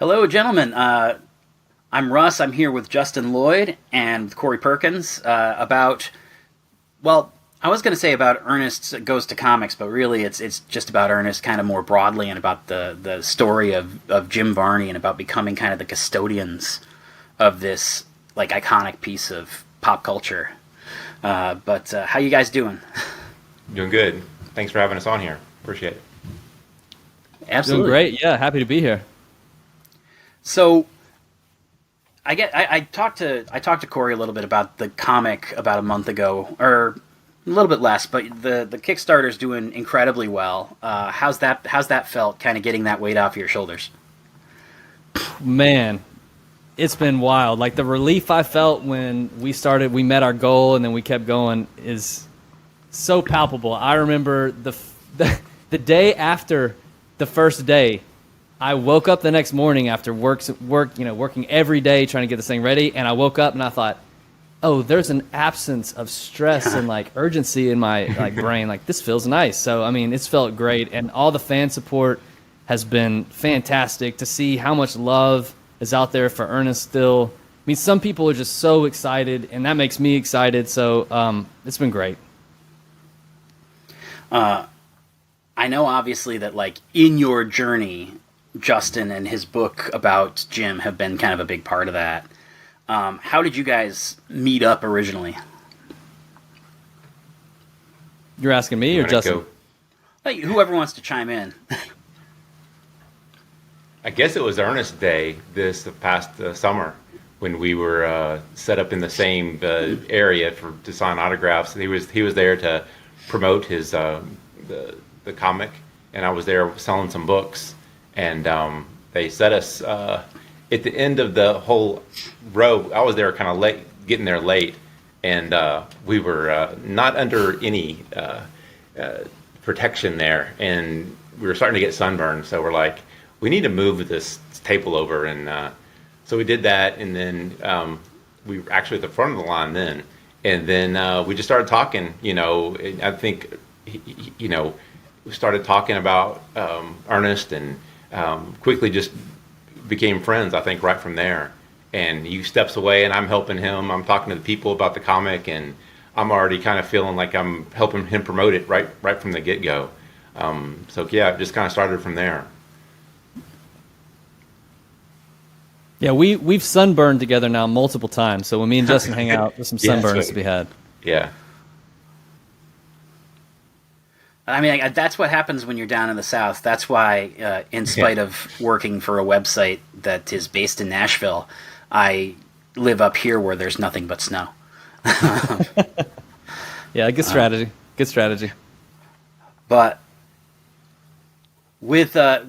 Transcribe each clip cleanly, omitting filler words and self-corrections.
Hello, gentlemen. I'm Russ. I'm here with Justin Lloyd and with Corey Perkins well, I was going to say about Ernest Goes to Comics, but really it's just about Ernest kind of more broadly and about the story of Jim Varney and about becoming kind of the custodians of this like iconic piece of pop culture. But how you guys doing? Doing good. Thanks for having us on here. Appreciate it. Absolutely. Doing great. Yeah, happy to be here. So I talked to Corey a little bit about the comic about a month ago, or a little bit less, but the Kickstarter's doing incredibly well. How's that felt, kind of getting that weight off your shoulders? Man, it's been wild. Like the relief I felt when we met our goal and then we kept going is so palpable. I remember the day after the first day, I woke up the next morning after working every day trying to get this thing ready, and I woke up and I thought, oh, there's an absence of stress and like urgency in my brain. Like this feels nice. So I mean, it's felt great, and all the fan support has been fantastic to see how much love is out there for Ernest still. I mean, some people are just so excited, and that makes me excited. So it's been great. I know obviously that like in your journey, Justin and his book about Jim have been kind of a big part of that. How did you guys meet up originally? You're asking me or Justin? Like, whoever wants to chime in. I guess it was Ernest Day this past summer when we were set up in the same area to sign autographs. He was there to promote his the comic, and I was there selling some books. And they set us at the end of the whole row. I was there kind of late, getting there late, and we were not under any protection there, and we were starting to get sunburned. So we're like, we need to move this table over, and so we did that. And then we were actually at the front of the line then, and then we just started talking. I think we started talking about Ernest and. Quickly just became friends, I think, right from there. And he steps away, and I'm helping him. I'm talking to the people about the comic, and I'm already kind of feeling like I'm helping him promote it right from the get-go. So, yeah, it just kind of started from there. Yeah, we've sunburned together now multiple times. So when me and Justin hang out, there's some sunburns to be had. Yeah. I mean, that's what happens when you're down in the South. That's why, in spite of working for a website that is based in Nashville, I live up here where there's nothing but snow. Yeah, good strategy. Good strategy. But with the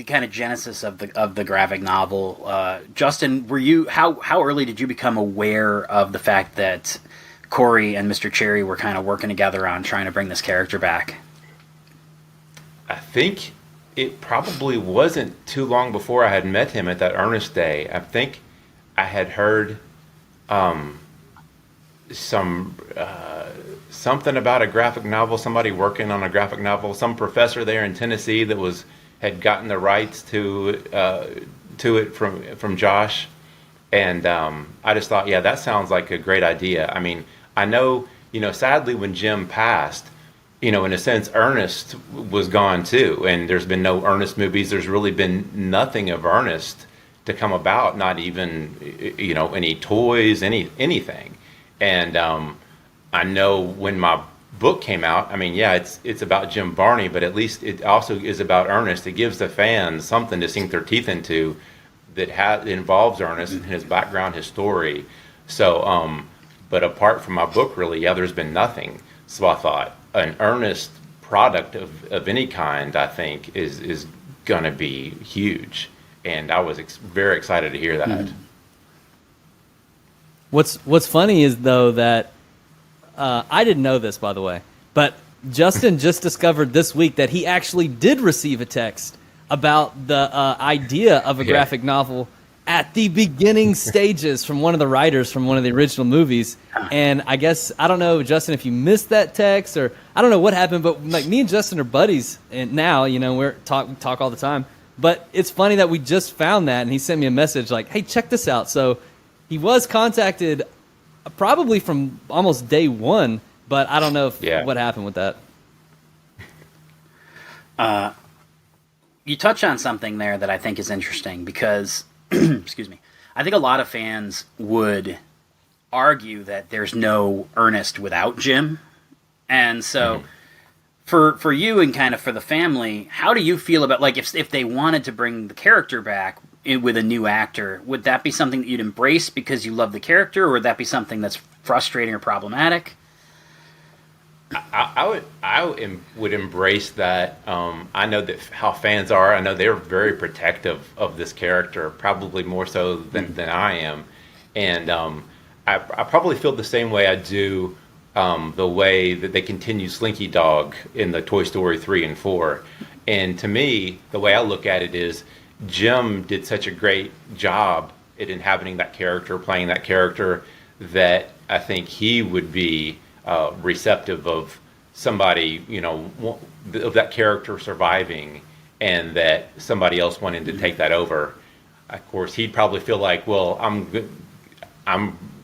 kind of genesis of the graphic novel, Justin, how early did you become aware of the fact that Corey and Mr. Cherry were kind of working together on trying to bring this character back? I think it probably wasn't too long before I had met him at that Ernest Day. I think I had heard something about a graphic novel, somebody working on a graphic novel, some professor there in Tennessee that had gotten the rights to it from Josh. And I just thought, yeah, that sounds like a great idea. I mean, I know, sadly when Jim passed, in a sense, Ernest was gone too. And there's been no Ernest movies. There's really been nothing of Ernest to come about, not even, any toys, anything. And I know when my book came out, I mean, yeah, it's about Jim Varney, but at least it also is about Ernest. It gives the fans something to sink their teeth into that involves Ernest and his background, his story. So, but apart from my book, really, yeah, there's been nothing. So I thought an Ernest product of any kind, I think, is going to be huge. And I was very excited to hear that. Mm-hmm. What's funny is, though, that I didn't know this, by the way, but Justin just discovered this week that he actually did receive a text about the idea of a graphic novel at the beginning stages from one of the writers from one of the original movies. And I guess, I don't know, Justin, if you missed that text or I don't know what happened, but like me and Justin are buddies and now, we're talk all the time. But it's funny that we just found that, and he sent me a message like, hey, check this out. So he was contacted probably from almost day one, but I don't know what happened with that. You touch on something there that I think is interesting because, excuse me, I think a lot of fans would argue that there's no Ernest without Jim. And so for you and kind of for the family, how do you feel about, like, if they wanted to bring the character back with a new actor, would that be something that you'd embrace because you love the character, or would that be something that's frustrating or problematic? I would embrace that. I know that how fans are. I know they're very protective of this character, probably more so than I am. And I probably feel the same way I do the way that they continue Slinky Dog in the Toy Story 3 and 4. And to me, the way I look at it is Jim did such a great job at inhabiting that character, playing that character, that I think he would be receptive of somebody, of that character surviving, and that somebody else wanting to take that over. Of course, he'd probably feel like, well,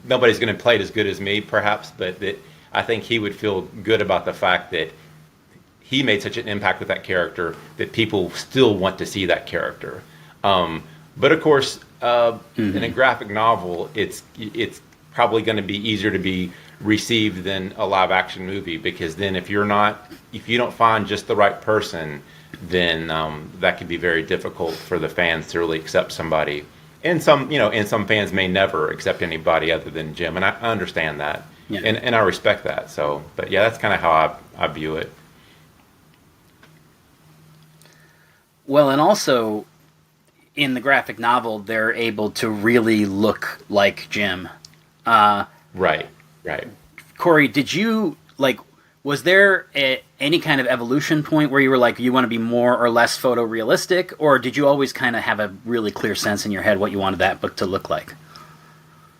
nobody's going to play it as good as me, perhaps, but I think he would feel good about the fact that he made such an impact with that character that people still want to see that character. But of course, in a graphic novel, it's probably going to be easier to be received than a live action movie, because then if you don't find just the right person, then that could be very difficult for the fans to really accept somebody. And some fans may never accept anybody other than Jim, and I understand that, and I respect that. So, but yeah, that's kind of how I view it. Well, and also in the graphic novel, they're able to really look like Jim. Right. Corey, did you, was there any kind of evolution point where you were like, you want to be more or less photorealistic, or did you always kind of have a really clear sense in your head what you wanted that book to look like?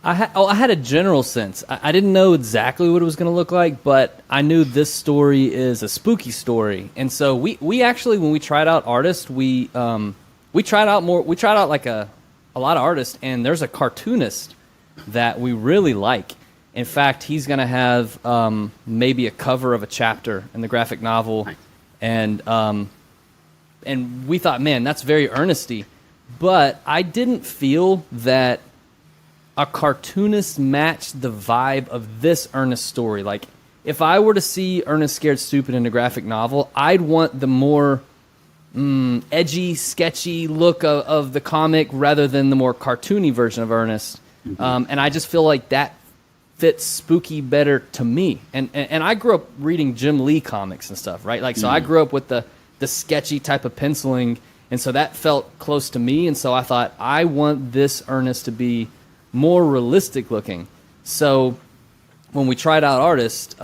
I had a general sense. I didn't know exactly what it was going to look like, but I knew this story is a spooky story. And so we actually, when we tried out artists, we tried out like a lot of artists, and there's a cartoonist that we really like. In fact, he's going to have maybe a cover of a chapter in the graphic novel. Nice. And we thought, man, that's very Ernest-y. But I didn't feel that a cartoonist matched the vibe of this Ernest story. Like, if I were to see Ernest Scared Stupid in a graphic novel, I'd want the more edgy, sketchy look of the comic rather than the more cartoony version of Ernest. And I just feel like that fits spooky better to me. And I grew up reading Jim Lee comics and stuff, right? Like, so I grew up with the sketchy type of penciling, and so that felt close to me. And so I thought, I want this Ernest to be more realistic looking. So when we tried out artists,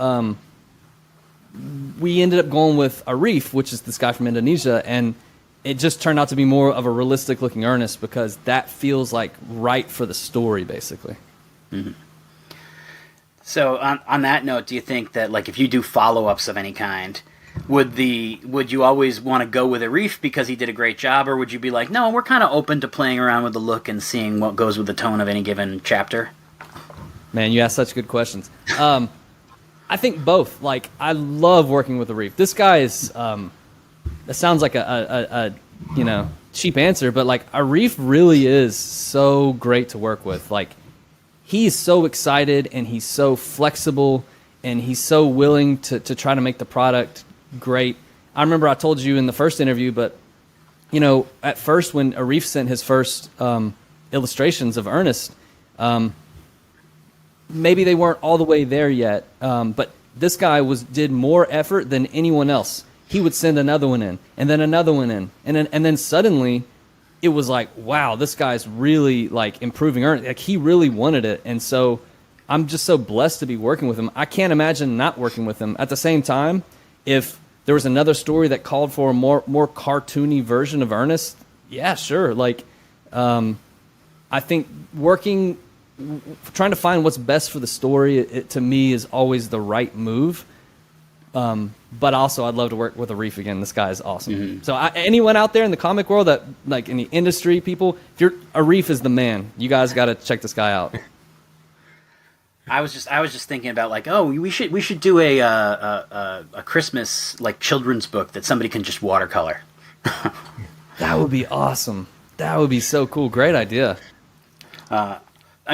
we ended up going with Arif, which is this guy from Indonesia, and it just turned out to be more of a realistic looking Ernest because that feels like right for the story, basically. Mm-hmm. So on that note, do you think that, like, if you do follow-ups of any kind, would you always want to go with Arif because he did a great job, or would you be like, no, we're kind of open to playing around with the look and seeing what goes with the tone of any given chapter? Man, you ask such good questions. I think both. Like, I love working with Arif. This guy is that sounds like a cheap answer, but like, Arif really is so great to work with. Like, he's so excited and he's so flexible and he's so willing to try to make the product great. I remember I told you in the first interview, but at first when Arif sent his first illustrations of Ernest, maybe they weren't all the way there yet, but this guy did more effort than anyone else. He would send another one in, and then another one in, and then suddenly it was like, wow, this guy's really like improving Ernest. Like, he really wanted it, and so I'm just so blessed to be working with him. I can't imagine not working with him. At the same time, if there was another story that called for a more cartoony version of Ernest, yeah, sure. Like, I think trying to find what's best for the story, to me, is always the right move. But also, I'd love to work with Arif again. This guy is awesome. So anyone out there in the comic world that, like, in the industry, people, Arif is the man. You guys got to check this guy out. I was just thinking about, like, oh, we should do a Christmas, like, children's book that somebody can just watercolor. That would be awesome. That would be so cool. Great idea. I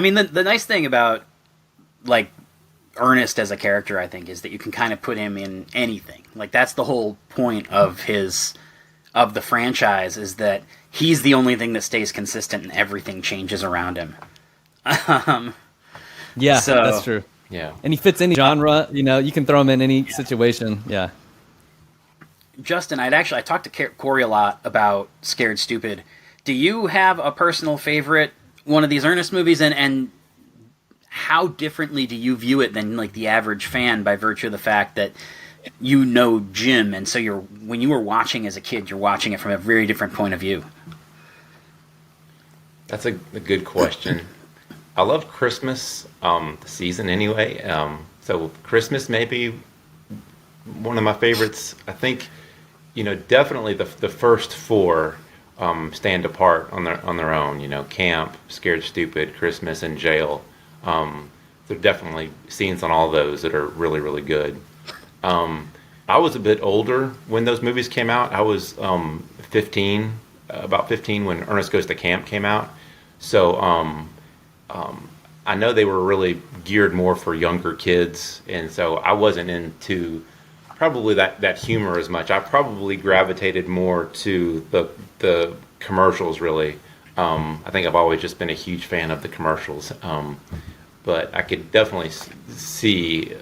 mean, the nice thing about, like, Ernest as a character, I think, is that you can kind of put him in anything. Like, that's the whole point of the franchise, is that he's the only thing that stays consistent and everything changes around him. Yeah, that's true. Yeah. And he fits any genre. You know, you can throw him in any situation. Yeah. Justin, I talked to Corey a lot about Scared Stupid. Do you have a personal favorite one of these Ernest movies, and how differently do you view it than, like, the average fan, by virtue of the fact that you know Jim, and so when you were watching as a kid, you're watching it from a very different point of view? That's a good question. I love Christmas, the season anyway. So Christmas may be one of my favorites. I think, definitely the first four stand apart on their own. Camp, Scared Stupid, Christmas, and Jail. There are definitely scenes on all those that are really, really good. I was a bit older when those movies came out. I was 15, about 15 when Ernest Goes to Camp came out. So I know they were really geared more for younger kids, and so I wasn't into probably that humor as much. I probably gravitated more to the commercials, really. I think I've always just been a huge fan of the commercials. But I could definitely see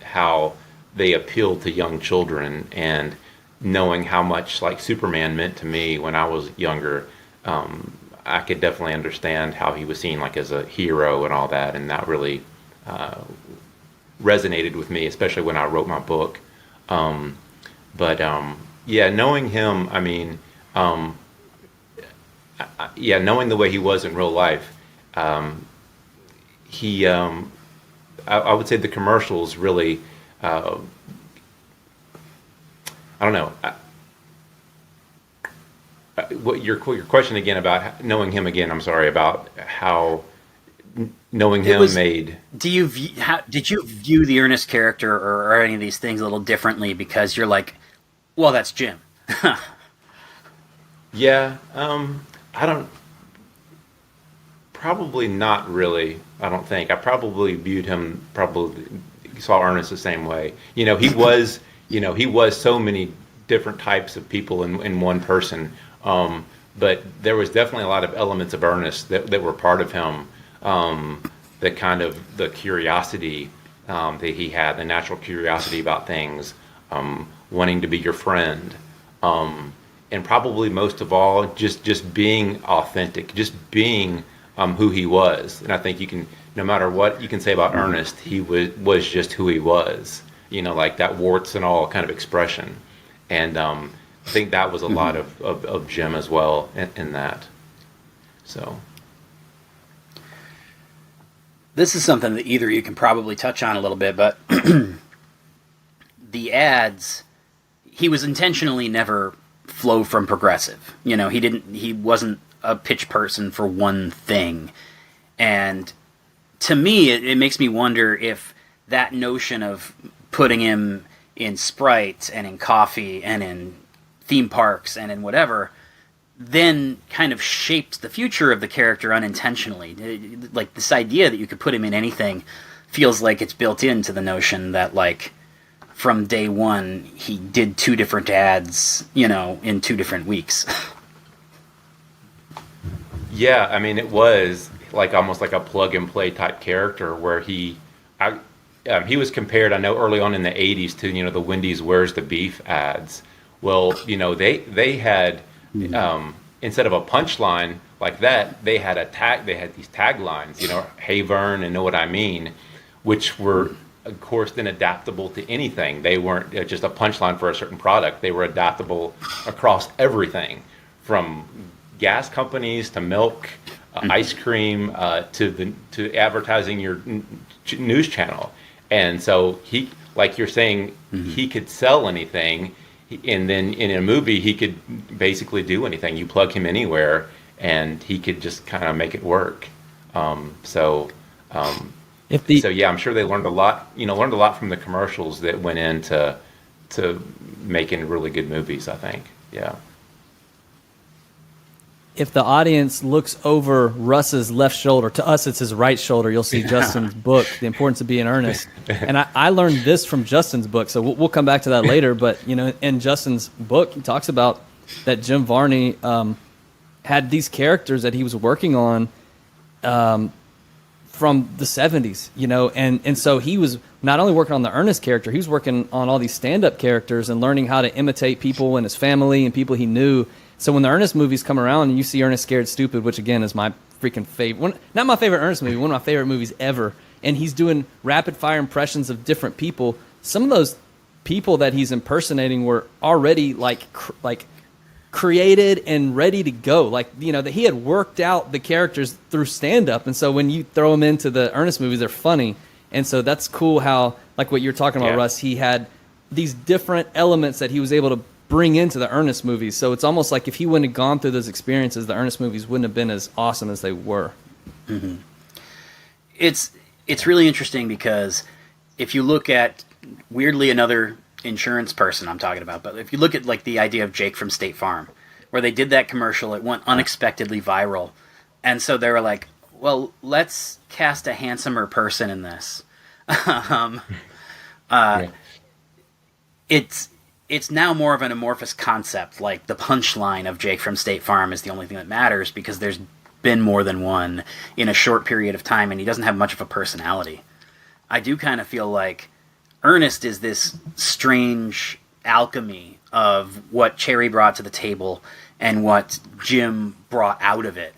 how they appeal to young children, and knowing how much, like, Superman meant to me when I was younger, I could definitely understand how he was seen, like, as a hero and all that, and that really resonated with me, especially when I wrote my book. Yeah, knowing him, I mean, knowing the way he was in real life, I would say the commercials really, I don't know. What your question again about knowing him again? I'm sorry, about how knowing him made. Did you view the Ernest character or any of these things a little differently because you're like, well, that's Jim? Yeah, I don't. Probably not really. I don't think. I probably viewed him. Probably saw Ernest the same way. He was. He was so many different types of people in one person. But there was definitely a lot of elements of Ernest that were part of him. The kind of the curiosity that he had, the natural curiosity about things, wanting to be your friend, and probably most of all, just being authentic, just being who he was. And I think you can, no matter what you can say about Ernest, he was just who he was. Like that warts and all kind of expression. And I think that was a lot of Jim as well in that. So this is something that either of you can probably touch on a little bit, but the ads, he was intentionally never flow from Progressive. He wasn't a pitch person for one thing. And to me, it makes me wonder if that notion of putting him in Sprite and in coffee and in theme parks and in whatever then kind of shaped the future of the character unintentionally. Like, this idea that you could put him in anything feels like it's built into the notion that, like, from day one, he did 2 different ads, in 2 different weeks. Yeah, I mean, it was like almost like a plug and play type character where he was compared, I know, early on in the 80s to, the Wendy's Where's the Beef ads. Well, they had, instead of a punchline like that, they had these taglines, hey Vern and know what I mean, which were, of course, then adaptable to anything. They weren't just a punchline for a certain product. They were adaptable across everything, from gas companies to milk, ice cream, to advertising your news channel. And so like you're saying, he could sell anything, and then in a movie he could basically do anything. You plug him anywhere, and he could just kind of make it work. So yeah, I'm sure they learned a lot. Learned a lot from the commercials that went into making really good movies, I think. Yeah. If the audience looks over Russ's left shoulder, to us it's his right shoulder, you'll see Justin's book, The Importance of Being Earnest. And I learned this from Justin's book, so we'll come back to that later. But in Justin's book, he talks about that Jim Varney had these characters that he was working on from the 70s, and so he was not only working on the Ernest character, he was working on all these stand-up characters and learning how to imitate people in his family and people he knew. So when the Ernest movies come around and you see Ernest Scared Stupid, which again is my freaking favorite, not my favorite Ernest movie, one of my favorite movies ever, and he's doing rapid fire impressions of different people, some of those people that he's impersonating were already like created and ready to go. That he had worked out the characters through stand-up, and so when you throw them into the Ernest movies, they're funny. And so that's cool how, like what you're talking about, Russ, he had these different elements that he was able to bring into the Ernest movies. So it's almost like if he wouldn't have gone through those experiences, the Ernest movies wouldn't have been as awesome as they were. Mm-hmm. It's really interesting because if you look at, weirdly, another insurance person I'm talking about, but if you look at like the idea of Jake from State Farm, where they did that commercial, it went unexpectedly viral. And so they were like, well, let's cast a handsomer person in this. It's now more of an amorphous concept. Like the punchline of Jake from State Farm is the only thing that matters because there's been more than one in a short period of time, and he doesn't have much of a personality. I do kind of feel like Ernest is this strange alchemy of what Cherry brought to the table and what Jim brought out of it.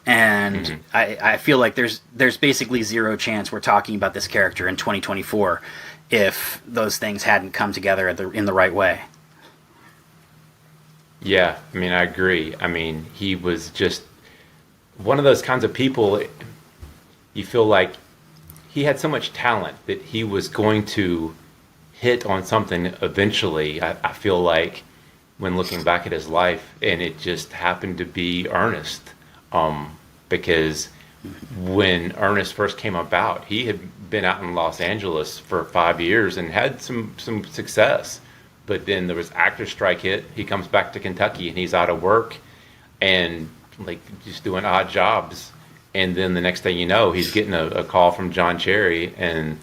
And I feel like there's basically zero chance we're talking about this character in 2024 if those things hadn't come together in the right way. Yeah, I mean, I agree. I mean, he was just one of those kinds of people, you feel like he had so much talent that he was going to hit on something eventually, I feel like, when looking back at his life, and it just happened to be Ernest. Because when Ernest first came about, he had been out in Los Angeles for 5 years and had some success. But then there was actor strike hit. He comes back to Kentucky and he's out of work and like just doing odd jobs. And then the next thing you know, he's getting a call from John Cherry, and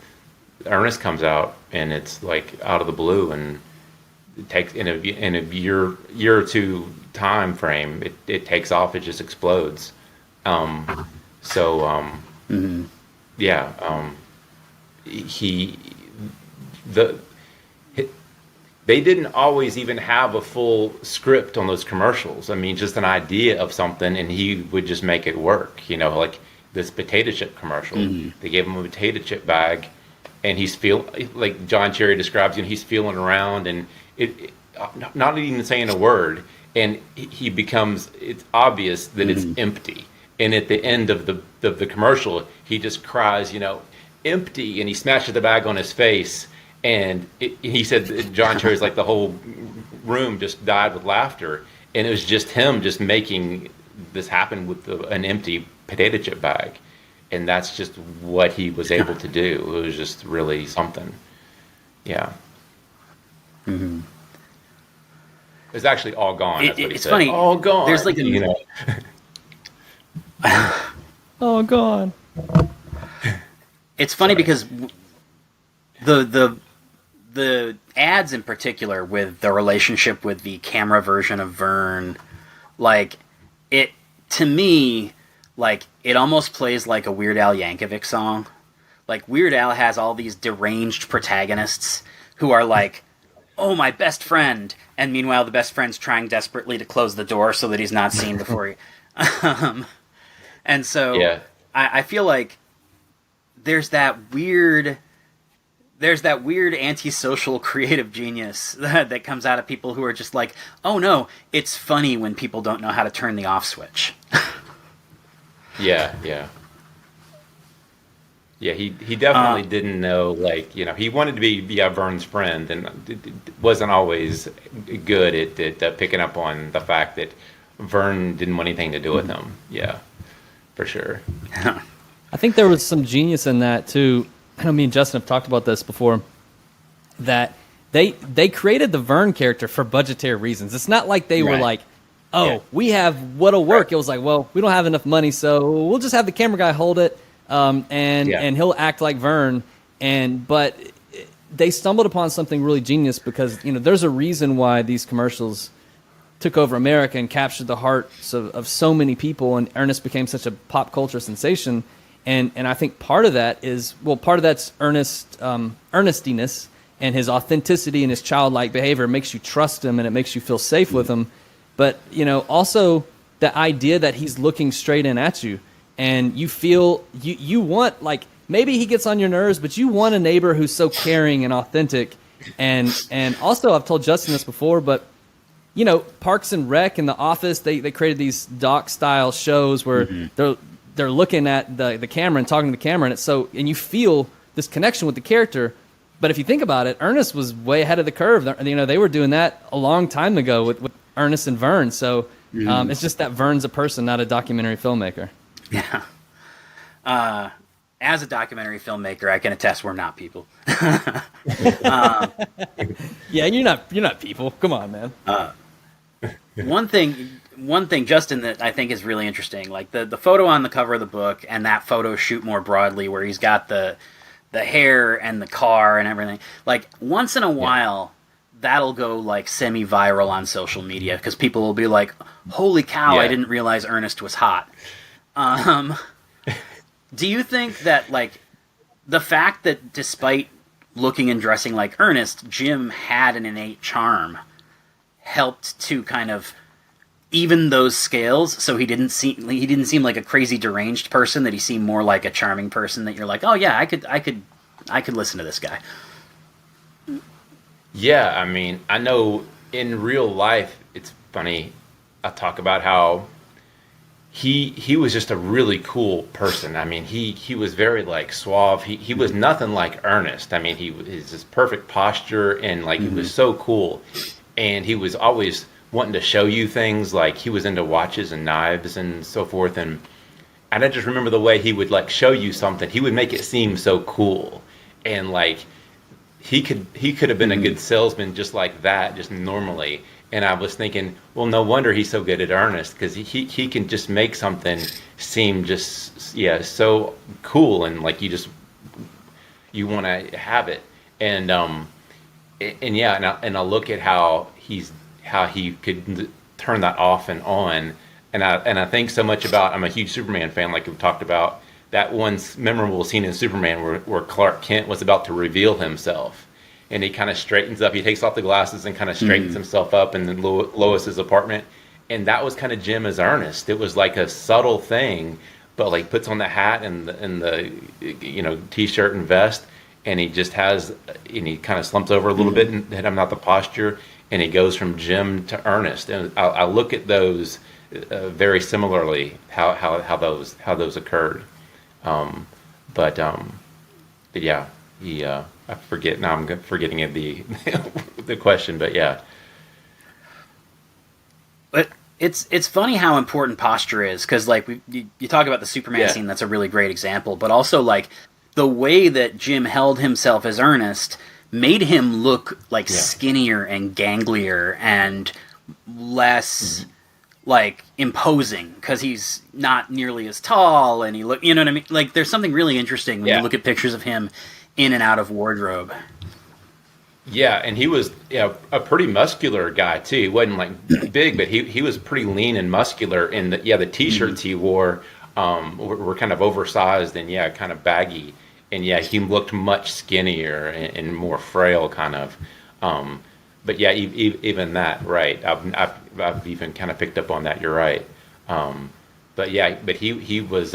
Ernest comes out, and it's like out of the blue, and it takes in a year or two time frame, it takes off. It just explodes. They didn't always even have a full script on those commercials. I mean, just an idea of something, and he would just make it work. Like this potato chip commercial. They gave him a potato chip bag, and he's like John Cherry describes, he's feeling around, and it not even saying a word, and it's obvious that it's empty. And at the end of the commercial, he just cries, empty, and he smashes the bag on his face. And he said John Cherry's like the whole room just died with laughter, and it was just him just making this happen with an empty potato chip bag, and that's just what he was able to do. It was just really something. Yeah. Mm-hmm. It was actually all gone. That's what he it's said. Funny. All gone. There's like oh, gone. It's funny because the ads in particular, with the relationship with the camera version of Vern, like it to me, like it almost plays like a Weird Al Yankovic song. Like Weird Al has all these deranged protagonists who are like, "Oh, my best friend," and meanwhile the best friend's trying desperately to close the door so that he's not seen before he. And so yeah. I feel like there's that weird antisocial creative genius that comes out of people who are just like, oh no, it's funny when people don't know how to turn the off switch. Yeah. Yeah, he definitely didn't know, like, he wanted to be Vern's friend, and wasn't always good at picking up on the fact that Vern didn't want anything to do with him. Yeah, for sure. I think there was some genius in that too. I know me and Justin have talked about this before, that they created the Vern character for budgetary reasons. It's not like they were like, we have what'll work. It was like, well, we don't have enough money, so we'll just have the camera guy hold it, and he'll act like Vern. But they stumbled upon something really genius, because there's a reason why these commercials took over America and captured the hearts of so many people, and Ernest became such a pop culture sensation. And I think part of that is, part of that's earnestiness and his authenticity and his childlike behavior. It makes you trust him and it makes you feel safe with him. But, also the idea that he's looking straight in at you, and you feel, you want, like, maybe he gets on your nerves, but you want a neighbor who's so caring and authentic. And also, I've told Justin this before, but Parks and Rec and The Office, they created these doc-style shows where they're looking at the camera and talking to the camera, and you feel this connection with the character. But if you think about it, Ernest was way ahead of the curve. They were doing that a long time ago with Ernest and Vern. So it's just that Vern's a person, not a documentary filmmaker. Yeah. As a documentary filmmaker, I can attest we're not people. Yeah, you're not people. Come on, man. One thing, Justin, that I think is really interesting, like the photo on the cover of the book, and that photo shoot more broadly, where he's got the hair and the car and everything. Like, once in a while, that'll go like semi-viral on social media, because people will be like, "Holy cow! I didn't realize Ernest was hot." Do you think that, like, the fact that despite looking and dressing like Ernest, Jim had an innate charm helped to kind of even those scales, so he didn't seem like a crazy deranged person, that he seemed more like a charming person that you're like, oh yeah, I could listen to this guy? Yeah, I mean, I know in real life, it's funny, I talk about how he was just a really cool person. I mean, he was very, like, suave. He was nothing like Ernest. I mean, his this perfect posture, and, like, he was so cool. And he was always wanting to show you things, like he was into watches and knives and so forth. And I just remember the way he would, like, show you something. He would make it seem so cool. And, like, he could have been a good salesman just like that, just normally. And I was thinking, well, no wonder he's so good at Ernest, because he can just make something seem just, so cool, and, like, you want to have it. And I look at how he could turn that off and on, and I think so much about, I'm a huge Superman fan, like we've talked about, that one memorable scene in Superman where Clark Kent was about to reveal himself. And he kind of straightens up. He takes off the glasses and kind of straightens himself up in Lois's apartment. And that was kind of Jim as Ernest. It was like a subtle thing, but, like, puts on the hat and the t-shirt and vest, and he just and he kind of slumps over a little bit and hit him out the posture, and he goes from Jim to Ernest. And I look at those very similarly, how those occurred. But yeah, I forget now. I'm forgetting the the question, but yeah. But it's funny how important posture is, because, like, you talk about the Superman scene. That's a really great example. But also, like, the way that Jim held himself as Ernest made him look like skinnier and ganglier and less like imposing, because he's not nearly as tall, and he look, you know what I mean? Like, there's something really interesting when you look at pictures of him in and out of wardrobe. Yeah, and he was a pretty muscular guy too. He wasn't, like, big, but he was pretty lean and muscular. And the t-shirts he wore were kind of oversized and kind of baggy. And he looked much skinnier and more frail, kind of. But even that, right? I've even kind of picked up on that. You're right. But he was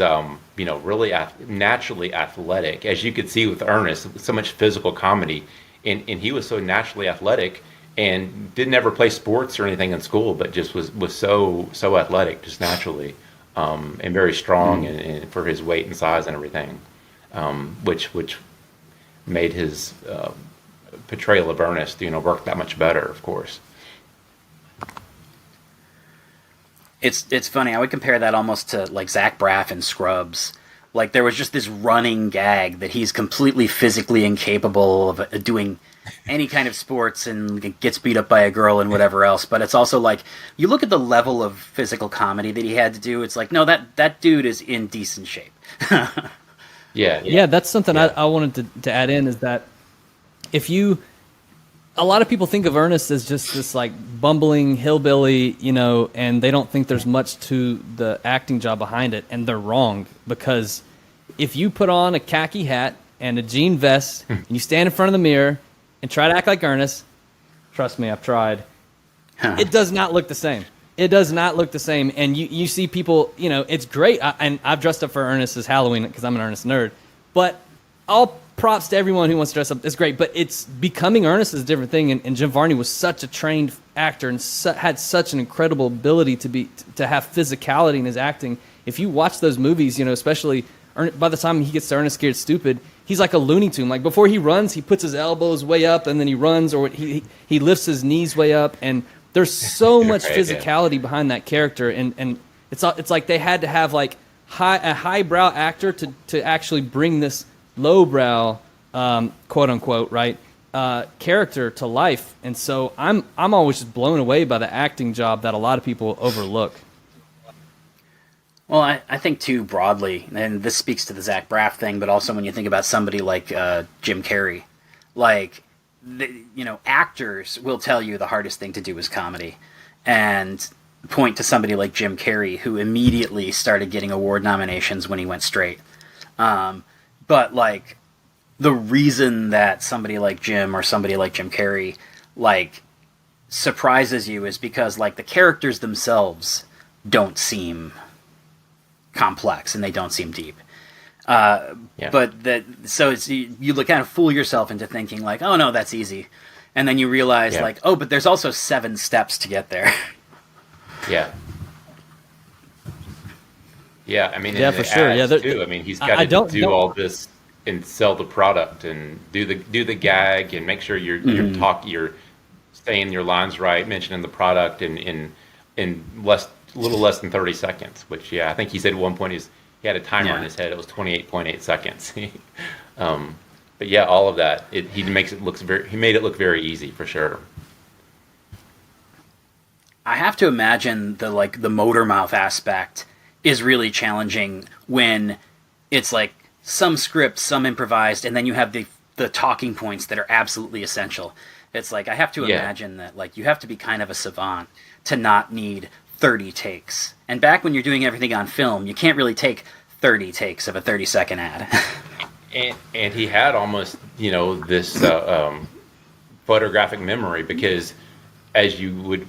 really naturally athletic, as you could see with Ernest. So much physical comedy, and he was so naturally athletic, and didn't ever play sports or anything in school, but just was so athletic, just naturally, and very strong, and for his weight and size and everything. which made his portrayal of Ernest, work that much better, of course. It's funny. I would compare that almost to like Zach Braff in Scrubs. Like there was just this running gag that he's completely physically incapable of doing any kind of sports and gets beat up by a girl and whatever else. But it's also like you look at the level of physical comedy that he had to do. It's like no, that dude is in decent shape. Yeah. That's something I wanted to add in is that a lot of people think of Ernest as just this like bumbling hillbilly, and they don't think there's much to the acting job behind it, and they're wrong, because if you put on a khaki hat and a jean vest and you stand in front of the mirror and try to act like Ernest, trust me, I've tried, it does not look the same. It does not look the same, and you see people, it's great, and I've dressed up for Ernest as Halloween because I'm an Ernest nerd, but all props to everyone who wants to dress up. It's great, but it's becoming Ernest is a different thing. And Jim Varney was such a trained actor and had such an incredible ability to have physicality in his acting. If you watch those movies, especially by the time he gets to Ernest Scared Stupid, he's like a Looney Tune. Like before he runs, he puts his elbows way up, and then he runs, or he lifts his knees way up. And there's so much physicality behind that character, and it's like they had to have like a highbrow actor to actually bring this lowbrow, quote unquote, right, character to life. And so I'm always just blown away by the acting job that a lot of people overlook. Well, I think too broadly, and this speaks to the Zach Braff thing, but also when you think about somebody like Jim Carrey, like actors will tell you the hardest thing to do is comedy, and point to somebody like Jim Carrey who immediately started getting award nominations when he went straight. But, like, the reason that somebody like Jim or somebody like Jim Carrey, like, surprises you is because, like, the characters themselves don't seem complex and they don't seem deep. But so you kind of fool yourself into thinking, like, oh, no, that's easy. And then you realize, like, oh, but there's also 7 steps to get there. Yeah. Yeah, I mean, for sure. Yeah, too. I mean, he's got to do all this and sell the product and do the gag and make sure you're saying your lines right, mentioning the product in little less than 30 seconds. Which I think he said at one point he had a timer in his head. It was 28.8 seconds. But yeah, all of that he made it look very easy for sure. I have to imagine the motor mouth aspect is really challenging when it's like some script, some improvised, and then you have the talking points that are absolutely essential. It's like I have to imagine that like you have to be kind of a savant to not need 30 takes. And back when you're doing everything on film, you can't really take 30 takes of a 30-second ad. and he had almost this photographic memory, because as you would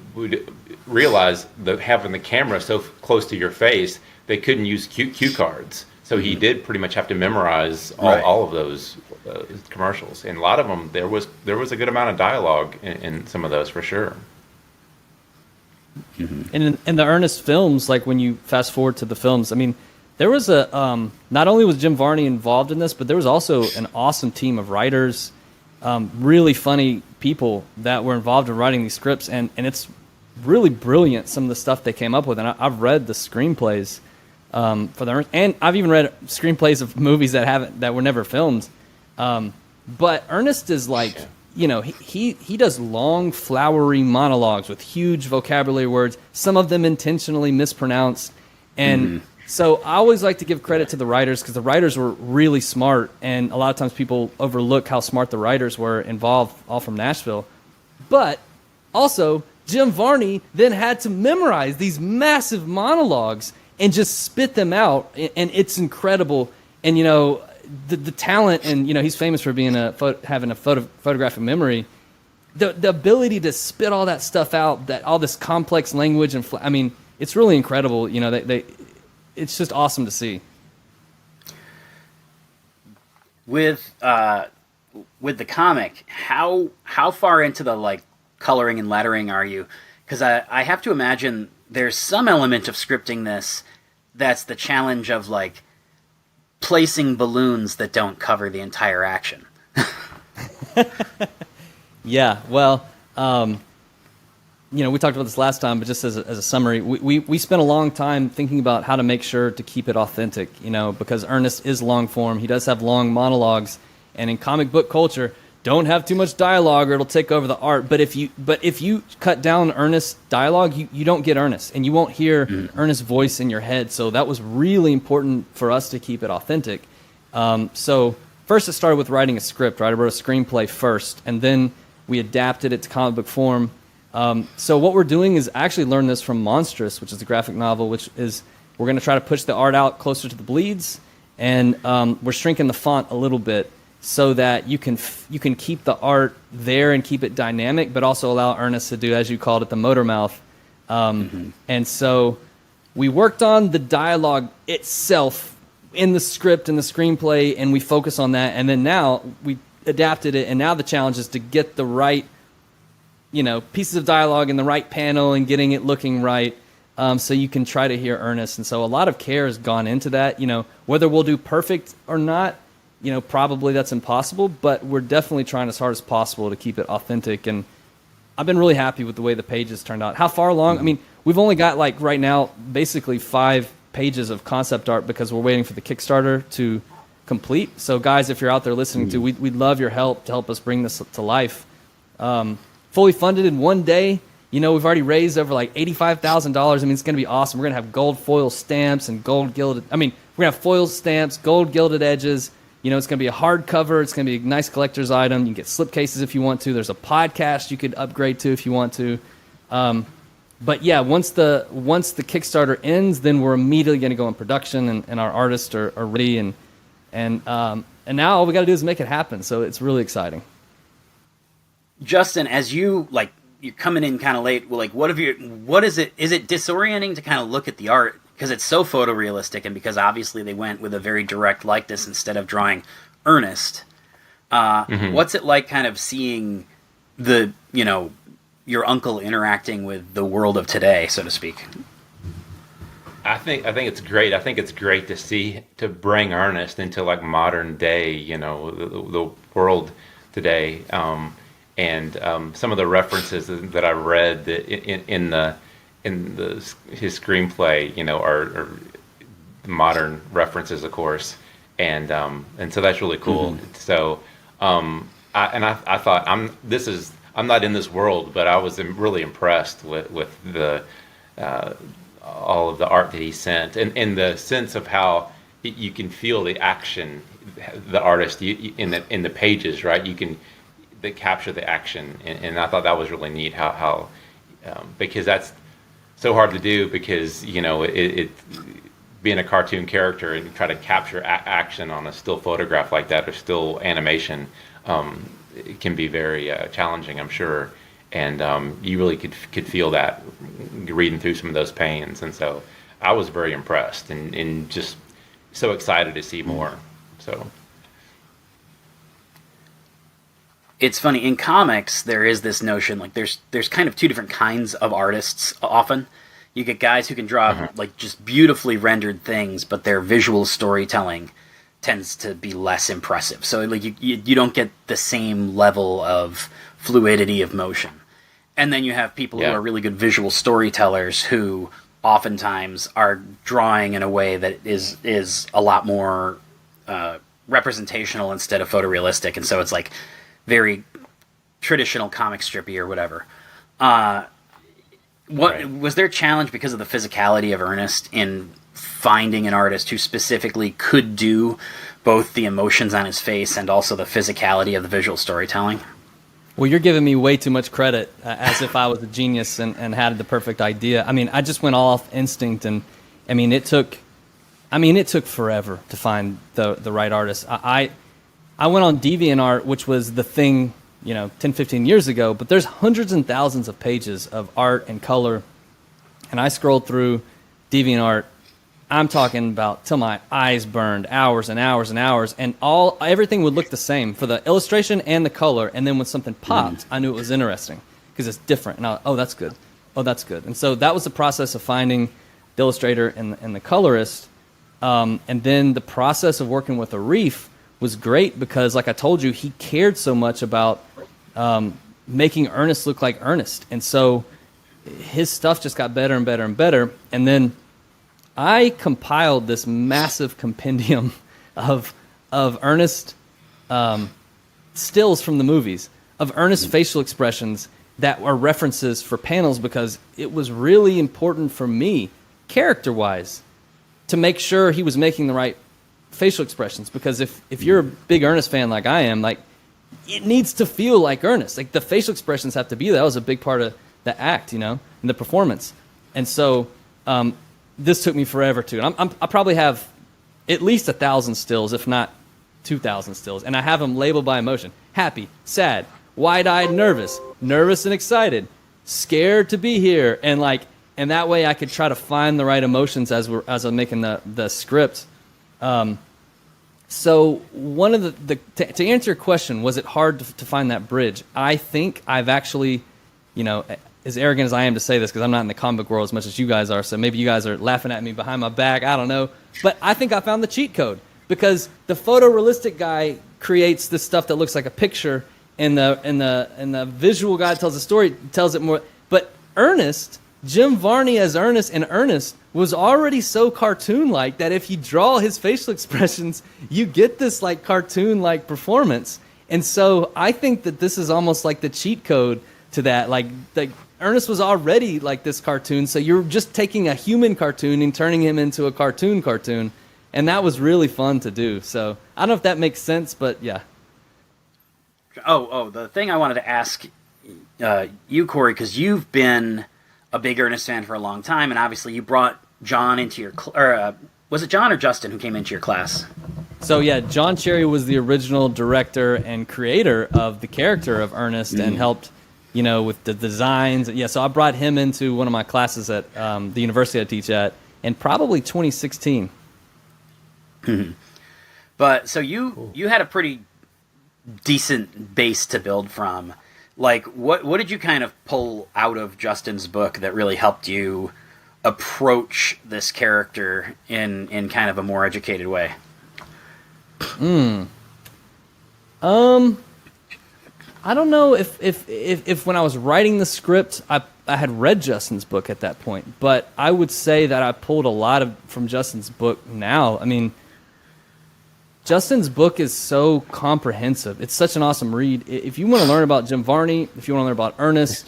realize, having the camera so close to your face, they couldn't use cue cards. So he did pretty much have to memorize all of those commercials. And a lot of them, there was a good amount of dialogue in some of those for sure. Mm-hmm. And in the Ernest films, like when you fast forward to the films, I mean, there was not only was Jim Varney involved in this, but there was also an awesome team of writers, really funny people that were involved in writing these scripts, and it's really brilliant, some of the stuff they came up with. And I've read the screenplays for the Ernest, and I've even read screenplays of movies that were never filmed. But Ernest is like, he does long, flowery monologues with huge vocabulary words, some of them intentionally mispronounced. And so I always like to give credit to the writers, because the writers were really smart, and a lot of times people overlook how smart the writers were involved, all from Nashville. But also, Jim Varney then had to memorize these massive monologues and just spit them out, and it's incredible. And the talent, and he's famous for being having a photographic memory. The ability to spit all that stuff out, that all this complex language, and I mean, it's really incredible. It's just awesome to see. With the comic, how far into the coloring and lettering are you? Because I have to imagine there's some element of scripting this that's the challenge of placing balloons that don't cover the entire action. Yeah, well, we talked about this last time, but just as a summary, we spent a long time thinking about how to make sure to keep it authentic, because Ernest is long form. He does have long monologues, and in comic book culture, don't have too much dialogue or it'll take over the art. But if you cut down Ernest's dialogue, you don't get Ernest, and you won't hear Ernest's voice in your head. So that was really important for us to keep it authentic. So first it started with writing a script, right? I wrote a screenplay first, and then we adapted it to comic book form. So what we're doing is actually learn this from Monstrous, which is the graphic novel, which is we're going to try to push the art out closer to the bleeds, and we're shrinking the font a little bit so that you can keep the art there and keep it dynamic, but also allow Ernest to do, as you called it, the motor mouth. And so we worked on the dialogue itself in the script and the screenplay, and we focus on that. And then now we adapted it, and now the challenge is to get the right pieces of dialogue in the right panel and getting it looking right, so you can try to hear Ernest. And so a lot of care has gone into that. Whether we'll do perfect or not, probably that's impossible, but we're definitely trying as hard as possible to keep it authentic. And I've been really happy with the way the pages turned out. How far along? I mean, we've only got right now basically 5 pages of concept art because we're waiting for the Kickstarter to complete. So guys, if you're out there listening we'd love your help to help us bring this to life. Fully funded in one day. We've already raised over $85,000. I mean, it's going to be awesome. We're going to have gold foil stamps and gold gilded. I mean, we're going to have foil stamps, gold gilded edges. It's going to be a hardcover. It's going to be a nice collector's item. You can get slipcases if you want to. There's a podcast you could upgrade to if you want to. But yeah, once the Kickstarter ends, then we're immediately going to go in production, and our artists are ready, and now all we got to do is make it happen. So it's really exciting. Justin, as you're coming in kind of late, what is it? Is it disorienting to kind of look at the art because it's so photorealistic, and because obviously they went with a very direct likeness instead of drawing Ernest? What's it like kind of seeing your uncle interacting with the world of today, so to speak? I think it's great. I think it's great to bring Ernest into modern day, the world today. And some of the references that I read in his screenplay, are modern references, of course, and so that's really cool. So I thought I'm not in this world, but I was really impressed with the all of the art that he sent, and in the sense of how you can feel the action, the artist in the pages, right? They capture the action, and I thought that was really neat. How because that's so hard to do, because it being a cartoon character and try to capture action on a still photograph like that, or still animation, it can be very challenging, I'm sure. And you really could feel that reading through some of those pains, and so I was very impressed and just so excited to see more. So. It's funny, in comics, there is this notion, there's kind of 2 different kinds of artists often. You get guys who can draw, just beautifully rendered things, but their visual storytelling tends to be less impressive. So, you don't get the same level of fluidity of motion. And then you have people who are really good visual storytellers who oftentimes are drawing in a way that is a lot more representational instead of photorealistic. And so it's very traditional comic strippy or whatever. Was there a challenge because of the physicality of Ernest in finding an artist who specifically could do both the emotions on his face and also the physicality of the visual storytelling? Well, you're giving me way too much credit, as if I was a genius and had the perfect idea. I mean, I just went all off instinct, and it took forever to find the right artist. I went on DeviantArt, which was the thing, 10, 15 years ago, but there's hundreds and thousands of pages of art and color, and I scrolled through DeviantArt. I'm talking about till my eyes burned, hours and hours and hours, and everything would look the same for the illustration and the color, and then when something popped, I knew it was interesting because it's different, and that's good. Oh, that's good. And so that was the process of finding the illustrator and the colorist. And then the process of working with Arif was great because, like I told you, he cared so much about making Ernest look like Ernest. And so his stuff just got better and better and better. And then I compiled this massive compendium of Ernest stills from the movies, of Ernest facial expressions that are references for panels, because it was really important for me, character-wise, to make sure he was making the right facial expressions. Because if you're a big Ernest fan like I am, like, it needs to feel like Ernest. Like, the facial expressions have to be there. That was a big part of the act, and the performance. And so this took me forever too. And I probably have at least 1,000 stills, if not 2,000 stills, and I have them labeled by emotion: happy, sad, wide-eyed, nervous and excited, scared to be here, and that way I could try to find the right emotions as I'm making the script. So one of to answer your question, was it hard to find that bridge? I think I've actually, as arrogant as I am to say this, because I'm not in the comic book world as much as you guys are, so maybe you guys are laughing at me behind my back, I don't know, but I think I found the cheat code, because the photorealistic guy creates this stuff that looks like a picture, and the visual guy tells the story, tells it more. But Ernest, Jim Varney as Ernest, and Ernest was already so cartoon-like that if you draw his facial expressions, you get this like cartoon-like performance. And so I think that this is almost like the cheat code to that. Like Ernest was already like this cartoon, so you're just taking a human cartoon and turning him into a cartoon. And that was really fun to do. So I don't know if that makes sense, but yeah. Oh, the thing I wanted to ask you, Corey, because you've been a big Ernest fan for a long time, and obviously you brought John into your was it John or Justin who came into your class? So yeah, John Cherry was the original director and creator of the character of Ernest, and helped, with the designs. Yeah, so I brought him into one of my classes at the university I teach at, in probably 2016. But so you had a pretty decent base to build from. Like, what did you kind of pull out of Justin's book that really helped you approach this character in kind of a more educated way? I don't know if when I was writing the script, I had read Justin's book at that point, but I would say that I pulled a lot from Justin's book now. I mean, Justin's book is so comprehensive. It's such an awesome read. If you want to learn about Jim Varney, if you want to learn about Ernest,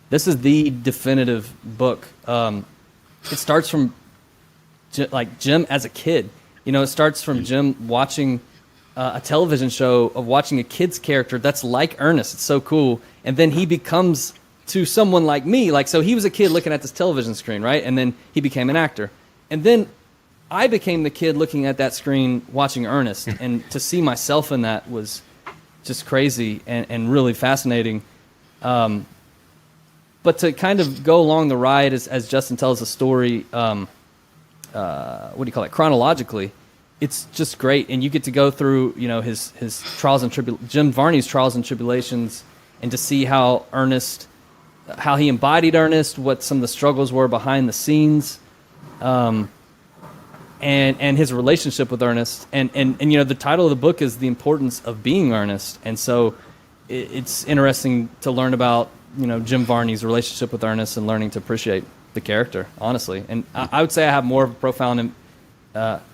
this is the definitive book. It starts from Jim as a kid. It starts from Jim watching a television show, of watching a kid's character that's like Ernest. It's so cool. And then he becomes to someone like me. So he was a kid looking at this television screen, right? And then he became an actor. And then I became the kid looking at that screen watching Ernest, and to see myself in that was just crazy and really fascinating. But to kind of go along the ride as Justin tells the story, chronologically, it's just great. And you get to go through, his trials and Jim Varney's trials and tribulations, and to see how he embodied Ernest, what some of the struggles were behind the scenes. And his relationship with Ernest, and the title of the book is The Importance of Being Ernest, and so it's interesting to learn about Jim Varney's relationship with Ernest and learning to appreciate the character, honestly. And I would say I have more of a profound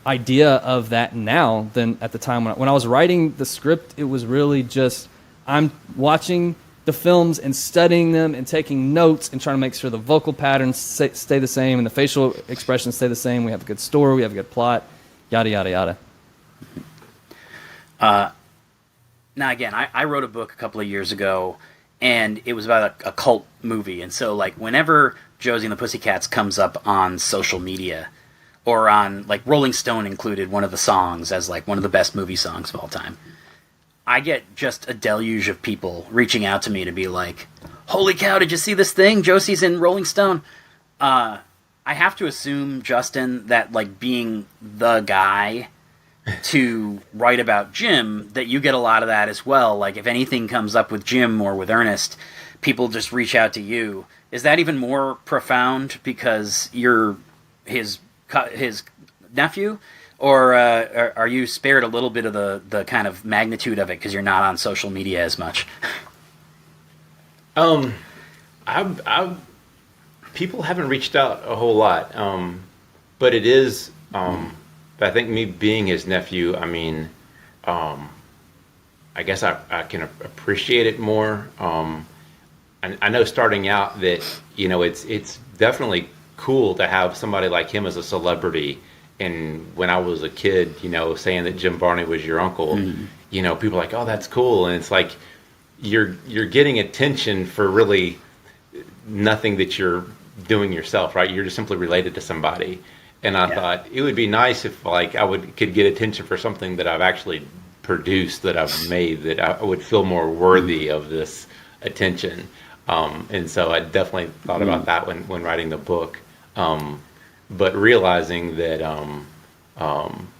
idea of that now than at the time when I was writing the script. It was really just I'm watching the films and studying them and taking notes and trying to make sure the vocal patterns stay the same and the facial expressions stay the same. We have a good story, we have a good plot, yada, yada, yada. Now, again, I wrote a book a couple of years ago, and it was about a cult movie. And so, whenever Josie and the Pussycats comes up on social media, or on, Rolling Stone included one of the songs as, one of the best movie songs of all time, I get just a deluge of people reaching out to me to be like, holy cow, did you see this thing? Josie's in Rolling Stone. I have to assume, Justin, that, being the guy to write about Jim, that you get a lot of that as well. If anything comes up with Jim or with Ernest, people just reach out to you. Is that even more profound because you're his nephew, or are you spared a little bit of the kind of magnitude of it because you're not on social media as much? I've people haven't reached out a whole lot, but it is. I think me being his nephew, I mean, I guess I can appreciate it more. I know starting out that it's definitely cool to have somebody like him as a celebrity. And when I was a kid, saying that Jim Varney was your uncle, people are like, oh, that's cool. And it's like you're getting attention for really nothing that you're doing yourself, right? You're just simply related to somebody. And I thought it would be nice if like could get attention for something that I've actually produced, that I've made, that I would feel more worthy of this attention. And so I definitely thought about that when writing the book. But realizing that I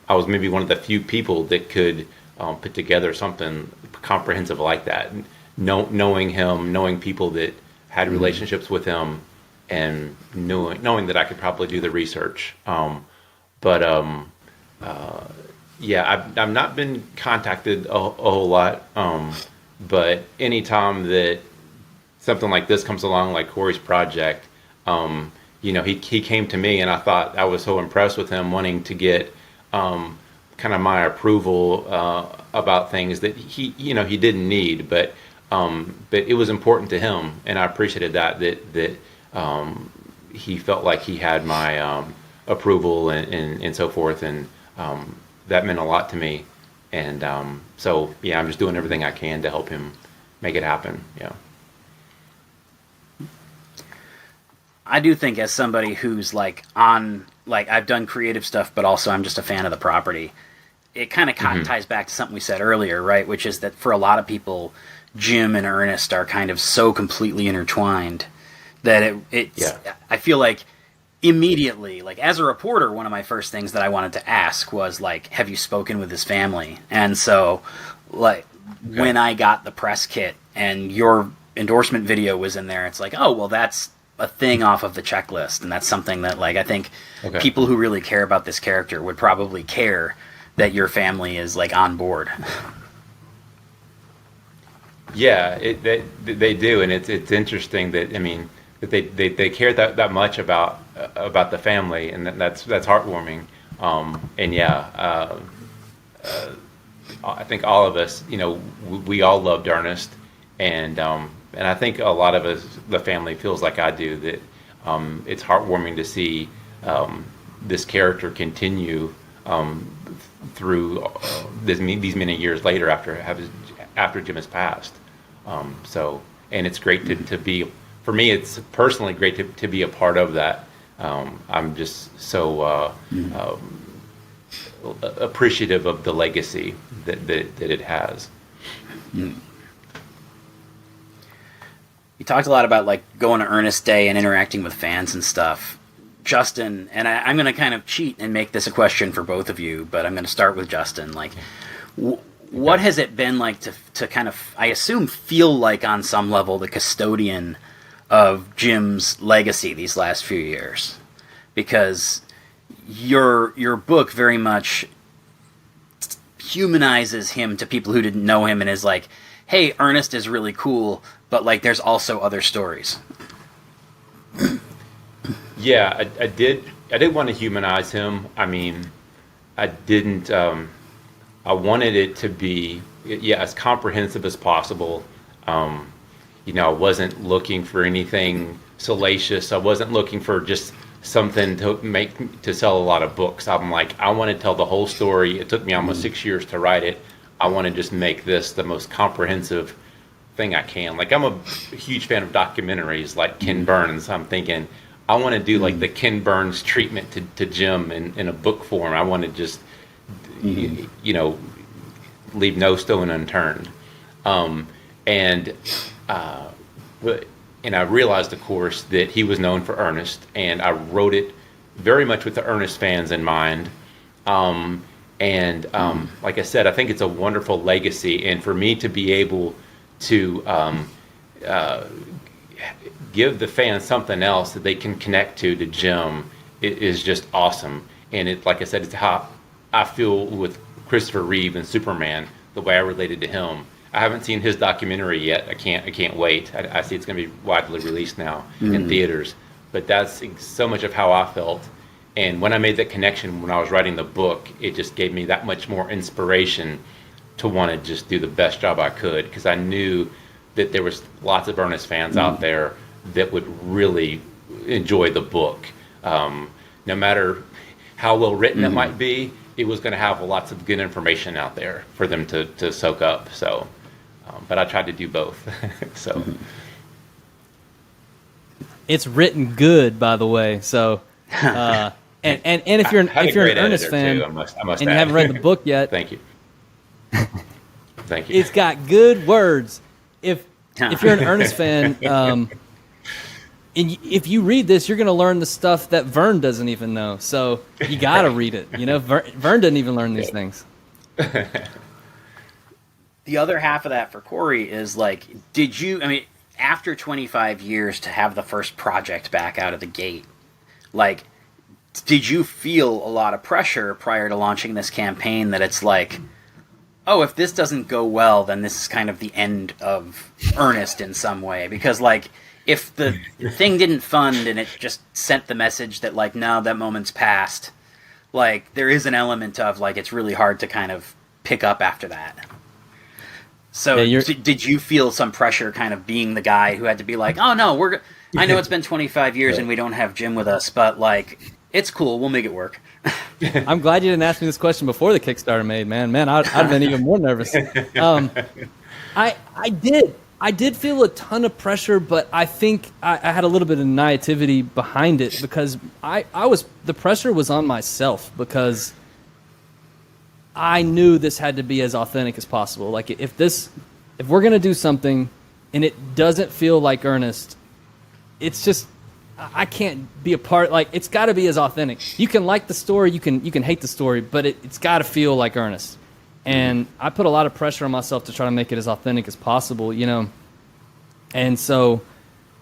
was maybe one of the few people that could put together something comprehensive like that. Knowing him, knowing people that had relationships with him, and knowing that I could probably do the research. I've not been contacted a whole lot. But anytime that something like this comes along, like Corey's project, he came to me, and I thought I was so impressed with him wanting to get kind of my approval about things that he didn't need, but it was important to him, and I appreciated that he felt like he had my approval and so forth, and that meant a lot to me. And I'm just doing everything I can to help him make it happen. Yeah. I do think, as somebody who's I've done creative stuff, but also I'm just a fan of the property, it kind of ties back to something we said earlier, right? Which is that for a lot of people, Jim and Ernest are kind of so completely intertwined that I feel like immediately, like as a reporter, one of my first things that I wanted to ask was like, have you spoken with his family? And so when I got the press kit and your endorsement video was in there, it's like, oh, well, that's a thing off of the checklist. And that's something that I think people who really care about this character would probably care that your family is on board. Yeah, they do. And it's interesting that, that they care that much about the family, and that's heartwarming. I think all of us, we all loved Ernest, and I think a lot of us, the family, feels like I do, that it's heartwarming to see this character continue through these many years later after Jim has passed. And it's great to be. For me, it's personally great to be a part of that. I'm just so appreciative of the legacy that it has. You talked a lot about going to Ernest Day and interacting with fans and stuff. Justin, and I'm going to kind of cheat and make this a question for both of you, but I'm going to start with Justin. What has it been like to kind of, I assume, feel like on some level the custodian of Jim's legacy these last few years? Because your book very much humanizes him to people who didn't know him and is like, hey, Ernest is really cool, but there's also other stories. Yeah, I did want to humanize him. I didn't. I wanted it to be as comprehensive as possible. I wasn't looking for anything salacious. I wasn't looking for just something to sell a lot of books. I'm like, I want to tell the whole story. It took me almost 6 years to write it. I want to just make this the most comprehensive thing I can. I'm a huge fan of documentaries like Ken Burns. I'm thinking I want to do the Ken Burns treatment to Jim in a book form. I want to just leave no stone unturned. And I realized, of course, that he was known for Ernest, and I wrote it very much with the Ernest fans in mind. Like I said, I think it's a wonderful legacy, and for me to be able to give the fans something else that they can connect to Jim is just awesome. And it, like I said, it's how I feel with Christopher Reeve and Superman, the way I related to him. I haven't seen his documentary yet. I can't wait. I see it's going to be widely released now in theaters. But that's so much of how I felt. And when I made that connection when I was writing the book, it just gave me that much more inspiration to want to just do the best job I could, because I knew that there was lots of Ernest fans out there that would really enjoy the book. No matter how well written it might be, it was going to have lots of good information out there for them to soak up. So, but I tried to do both. So it's written good, by the way. So, and if you're an Ernest fan I must and you haven't read the book yet, thank you. Thank you. It's got good words. If you're an Ernest fan, and if you read this, you're going to learn the stuff that Vern doesn't even know. So you got to read it. You know, Vern didn't even learn these things. The other half of that for Corey is like, after 25 years to have the first project back out of the gate, like, did you feel a lot of pressure prior to launching this campaign that it's like, oh, if this doesn't go well, then this is kind of the end of Ernest in some way? Because, like, if the thing didn't fund and it just sent the message that, like, no, that moment's past, like, there is an element of, like, it's really hard to kind of pick up after that. So did you feel some pressure kind of being the guy who had to be like, oh, no, I know it's been 25 years and we don't have Jim with us, but, like, it's cool, we'll make it work. I'm glad you didn't ask me this question before the Kickstarter made, man. I'd have been even more nervous. I did feel a ton of pressure, but I think I had a little bit of naivety behind it, because the pressure was on myself, because I knew this had to be as authentic as possible. Like, if we're gonna do something and it doesn't feel like Ernest, it's just, I can't be a part. Like, it's got to be as authentic. You can like the story, you can hate the story, but it's got to feel like Ernest. And I put a lot of pressure on myself to try to make it as authentic as possible, you know. And so,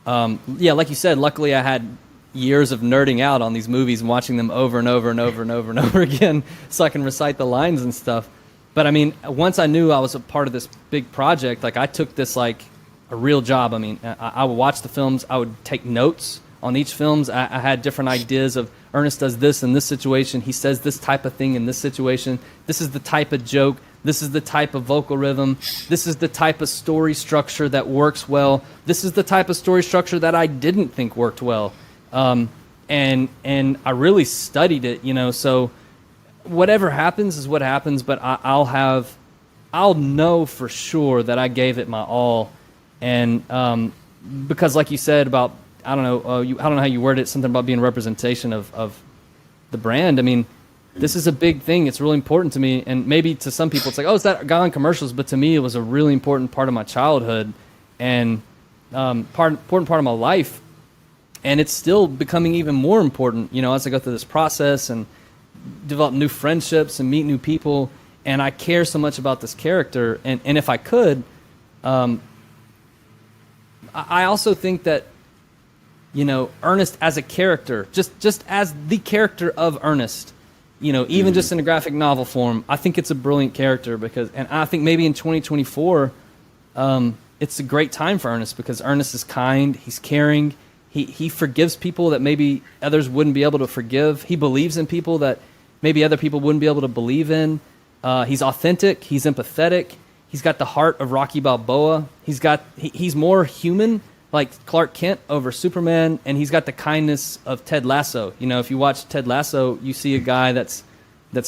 like you said, luckily I had years of nerding out on these movies and watching them over and over and over and over and over again, so I can recite the lines and stuff. But I mean, once I knew I was a part of this big project, like, I took this like a real job. I mean, I would watch the films, I would take notes on each films. I had different ideas of, Ernest does this in this situation, he says this type of thing in this situation, this is the type of joke, this is the type of vocal rhythm, this is the type of story structure that works well, this is the type of story structure that I didn't think worked well. And I really studied it, you know, so whatever happens is what happens, but I'll know for sure that I gave it my all. And because, like you said about, I don't know how you word it, something about being a representation of the brand. I mean, this is a big thing. It's really important to me. And maybe to some people it's like, oh, it's that guy on commercials. But to me, it was a really important part of my childhood and important part of my life. And it's still becoming even more important, you know, as I go through this process and develop new friendships and meet new people. And I care so much about this character. And if I could, I also think that, you know, Ernest as a character, just as the character of Ernest, you know, even just in a graphic novel form, I think it's a brilliant character, because, and I think maybe in 2024, it's a great time for Ernest, because Ernest is kind, he's caring, he forgives people that maybe others wouldn't be able to forgive. He believes in people that maybe other people wouldn't be able to believe in. He's authentic, he's empathetic, he's got the heart of Rocky Balboa. He's more human, like Clark Kent over Superman, and he's got the kindness of Ted Lasso. You know, if you watch Ted Lasso, you see a guy that's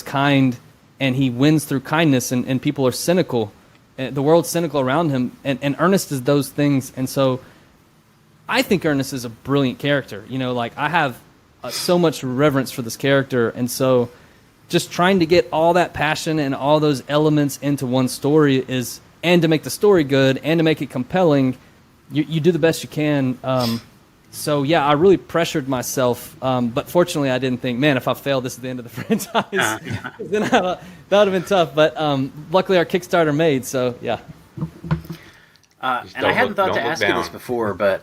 kind, and he wins through kindness, and people are cynical. The world's cynical around him, and Ernest is those things. And so I think Ernest is a brilliant character. You know, like, I have so much reverence for this character, and so just trying to get all that passion and all those elements into one story and to make the story good and to make it compelling, you do the best you can. So yeah, I really pressured myself, but fortunately I didn't think, man, if I fail, this is the end of the franchise. Then that would have been tough, but luckily our Kickstarter made, so yeah. And I hadn't thought to ask you this before, but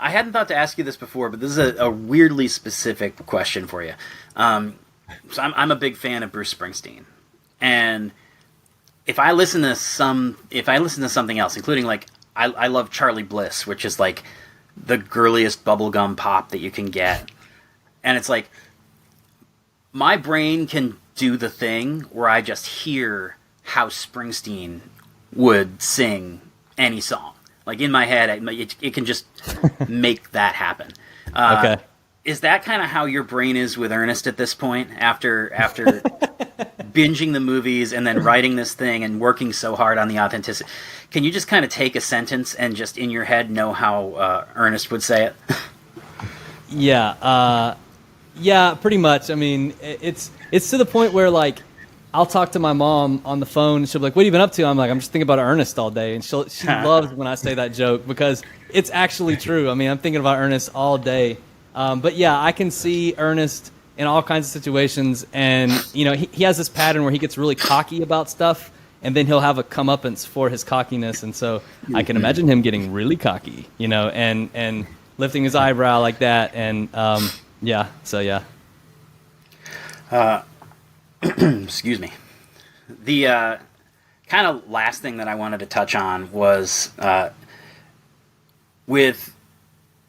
I hadn't thought to ask you this before, but this is a weirdly specific question for you. So I'm a big fan of Bruce Springsteen, and if I listen to something else, including like I love Charlie Bliss, which is like the girliest bubblegum pop that you can get, and it's like my brain can do the thing where I just hear how Springsteen would sing any song. Like in my head, it can just make that happen. Okay. Is that kind of how your brain is with Ernest at this point? After binging the movies and then writing this thing and working so hard on the authenticity, can you just kind of take a sentence and just in your head know how Ernest would say it? Yeah, pretty much. I mean, it's to the point where like I'll talk to my mom on the phone and she'll be like, "What have you been up to?" I'm like, "I'm just thinking about Ernest all day," and she loves when I say that joke because it's actually true. I mean, I'm thinking about Ernest all day. But yeah, I can see Ernest in all kinds of situations, and you know, he has this pattern where he gets really cocky about stuff, and then he'll have a comeuppance for his cockiness, and so I can imagine him getting really cocky, you know, and lifting his eyebrow like that, and yeah. Excuse me. The kind of last thing that I wanted to touch on was with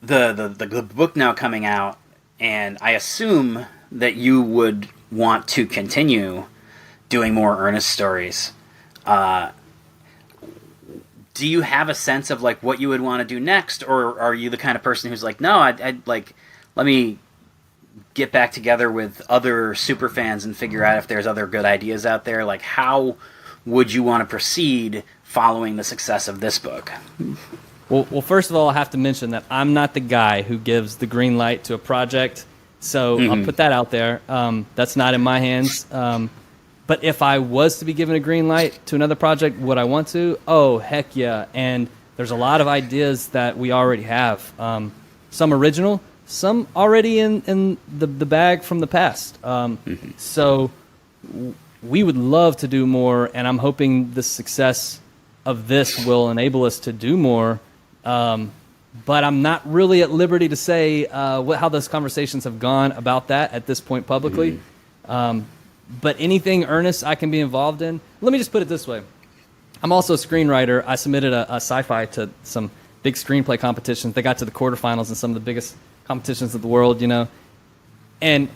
the book now coming out, and I assume that you would want to continue doing more Ernest stories. Do you have a sense of like what you would want to do next, or are you the kind of person who's like, no, I'd like, let me get back together with other super fans and figure out if there's other good ideas out there? Like, how would you want to proceed following the success of this book? Well, first of all, I have to mention that I'm not the guy who gives the green light to a project, so I'll put that out there. That's not in my hands. But if I was to be given a green light to another project, would I want to? Oh, heck yeah. And there's a lot of ideas that we already have. Some original, some already in the bag from the past. So we would love to do more, and I'm hoping the success of this will enable us to do more. But I'm not really at liberty to say how those conversations have gone about that at this point publicly. But anything Ernest I can be involved in. Let me just put it this way. I'm also a screenwriter. I submitted a sci-fi to some big screenplay competitions. They got to the quarterfinals in some of the biggest competitions of the world, you know. And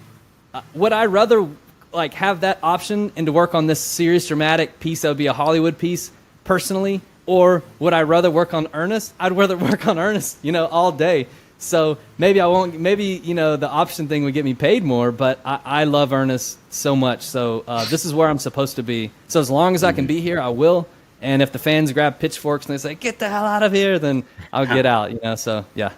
would I rather like have that option and to work on this serious dramatic piece that would be a Hollywood piece personally? Or would I rather work on Ernest? I'd rather work on Ernest, you know, all day. So maybe I won't, maybe, you know, the option thing would get me paid more, but I love Ernest so much. So this is where I'm supposed to be. So as long as I can be here, I will. And if the fans grab pitchforks and they say, "Get the hell out of here," then I'll get out, you know, so yeah.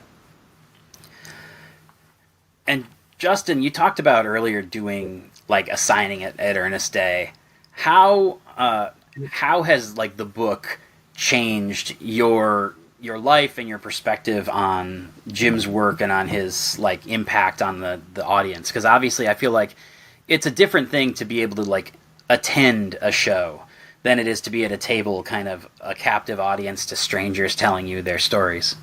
And Justin, you talked about earlier doing like a signing at Ernest Day. How has like the book changed your life and your perspective on Jim's work and on his like impact on the audience? Because obviously I feel like it's a different thing to be able to like attend a show than it is to be at a table, kind of a captive audience to strangers telling you their stories.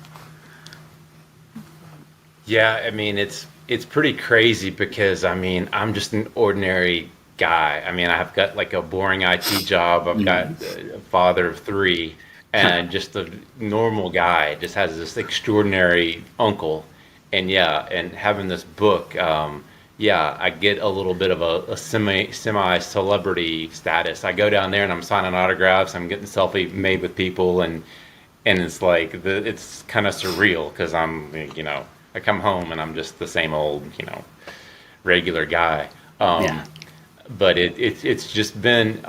Yeah, I mean, it's pretty crazy because, I mean, I'm just an ordinary guy. I mean, I've got like a boring IT job. I've got a father of 3, and just a normal guy just has this extraordinary uncle. And yeah, and having this book, yeah, I get a little bit of a semi-celebrity status. I go down there and I'm signing autographs. I'm getting selfie made with people, and it's like it's kind of surreal because I'm, you know, I come home and I'm just the same old, you know, regular guy. But it's just been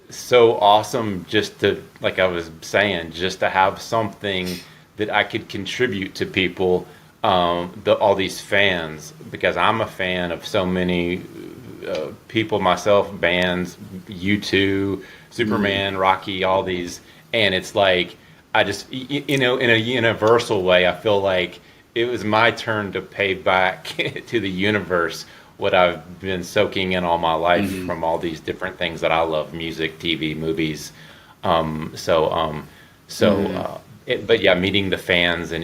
so awesome just to, like I was saying, just to have something that I could contribute to people, all these fans, because I'm a fan of so many people myself, bands, U2, Superman, Rocky, all these, and it's like, I just, you know, in a universal way, I feel like it was my turn to pay back to the universe what I've been soaking in all my life from all these different things that I love: music, TV, movies. but yeah, meeting the fans and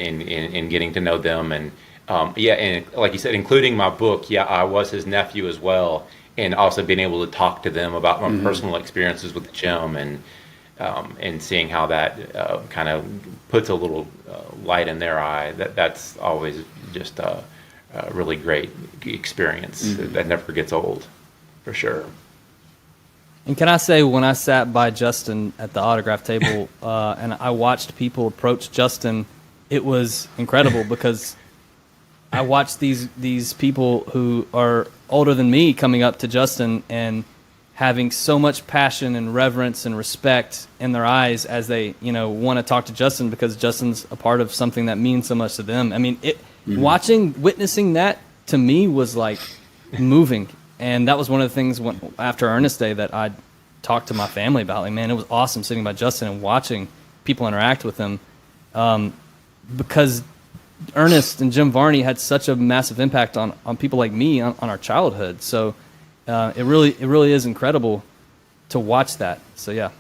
getting to know them, and and like you said, including my book. Yeah, I was his nephew as well, and also being able to talk to them about my personal experiences with the gym, and seeing how that kind of puts a little light in their eye. That's always just a really great experience that never gets old, for sure. And can I say, when I sat by Justin at the autograph table and I watched people approach Justin, it was incredible because I watched these people who are older than me coming up to Justin and having so much passion and reverence and respect in their eyes as they, want to talk to Justin because Justin's a part of something that means so much to them. I mean, witnessing that to me was like moving. And that was one of the things after Ernest Day that I talked to my family about. Like, man, it was awesome sitting by Justin and watching people interact with him, because Ernest and Jim Varney had such a massive impact on people like me on our childhood. So it really is incredible to watch that. So yeah,